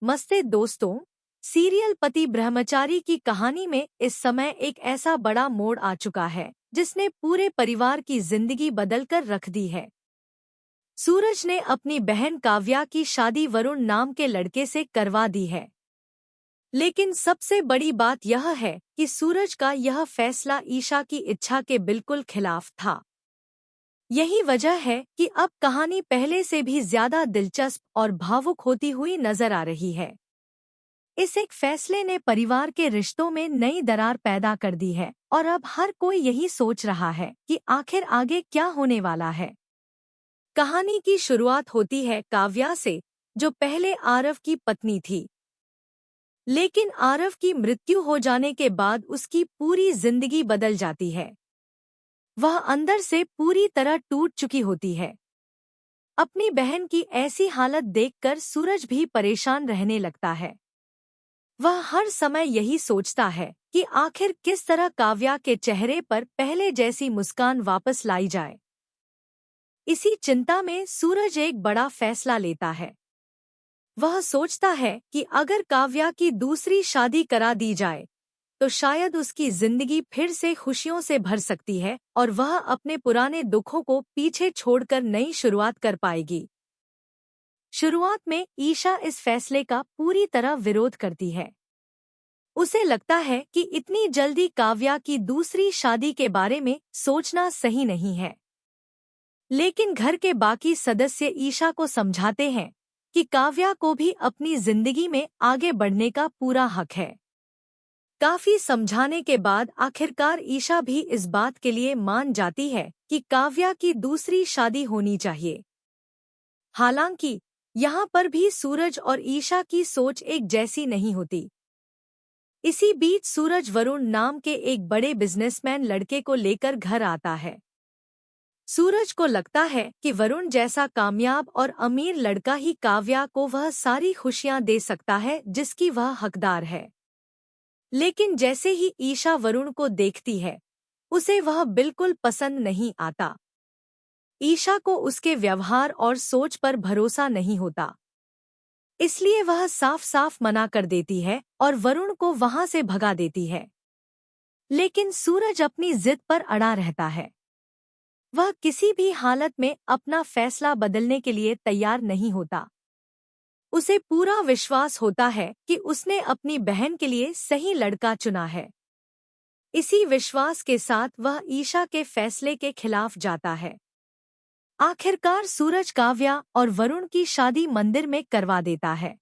नमस्ते दोस्तों। सीरियल पति ब्रह्मचारी की कहानी में इस समय एक ऐसा बड़ा मोड़ आ चुका है जिसने पूरे परिवार की जिंदगी बदलकर रख दी है। सूरज ने अपनी बहन काव्या की शादी वरुण नाम के लड़के से करवा दी है। लेकिन सबसे बड़ी बात यह है कि सूरज का यह फैसला ईशा की इच्छा के बिल्कुल खिलाफ था। यही वजह है कि अब कहानी पहले से भी ज्यादा दिलचस्प और भावुक होती हुई नजर आ रही है। इस एक फैसले ने परिवार के रिश्तों में नई दरार पैदा कर दी है और अब हर कोई यही सोच रहा है कि आखिर आगे क्या होने वाला है। कहानी की शुरुआत होती है काव्या से, जो पहले आरव की पत्नी थी। लेकिन आरव की मृत्यु हो जाने के बाद उसकी पूरी जिंदगी बदल जाती है। वह अंदर से पूरी तरह टूट चुकी होती है। अपनी बहन की ऐसी हालत देखकर सूरज भी परेशान रहने लगता है। वह हर समय यही सोचता है कि आखिर किस तरह काव्या के चेहरे पर पहले जैसी मुस्कान वापस लाई जाए। इसी चिंता में सूरज एक बड़ा फैसला लेता है। वह सोचता है कि अगर काव्या की दूसरी शादी करा दी जाए तो शायद उसकी जिंदगी फिर से खुशियों से भर सकती है और वह अपने पुराने दुखों को पीछे छोड़कर नई शुरुआत कर पाएगी। शुरुआत में ईशा इस फैसले का पूरी तरह विरोध करती है। उसे लगता है कि इतनी जल्दी काव्या की दूसरी शादी के बारे में सोचना सही नहीं है। लेकिन घर के बाकी सदस्य ईशा को समझाते हैं कि काव्या को भी अपनी जिंदगी में आगे बढ़ने का पूरा हक है। काफी समझाने के बाद आखिरकार ईशा भी इस बात के लिए मान जाती है कि काव्या की दूसरी शादी होनी चाहिए। हालांकि यहाँ पर भी सूरज और ईशा की सोच एक जैसी नहीं होती। इसी बीच सूरज वरुण नाम के एक बड़े बिजनेसमैन लड़के को लेकर घर आता है। सूरज को लगता है कि वरुण जैसा कामयाब और अमीर लड़का ही काव्या को वह सारी खुशियां दे सकता है जिसकी वह हकदार है। लेकिन जैसे ही ईशा वरुण को देखती है, उसे वह बिल्कुल पसंद नहीं आता। ईशा को उसके व्यवहार और सोच पर भरोसा नहीं होता। इसलिए वह साफ साफ मना कर देती है और वरुण को वहां से भगा देती है। लेकिन सूरज अपनी जिद पर अड़ा रहता है। वह किसी भी हालत में अपना फैसला बदलने के लिए तैयार नहीं होता। उसे पूरा विश्वास होता है कि उसने अपनी बहन के लिए सही लड़का चुना है। इसी विश्वास के साथ वह ईशा के फैसले के खिलाफ जाता है। आखिरकार सूरज काव्या और वरुण की शादी मंदिर में करवा देता है।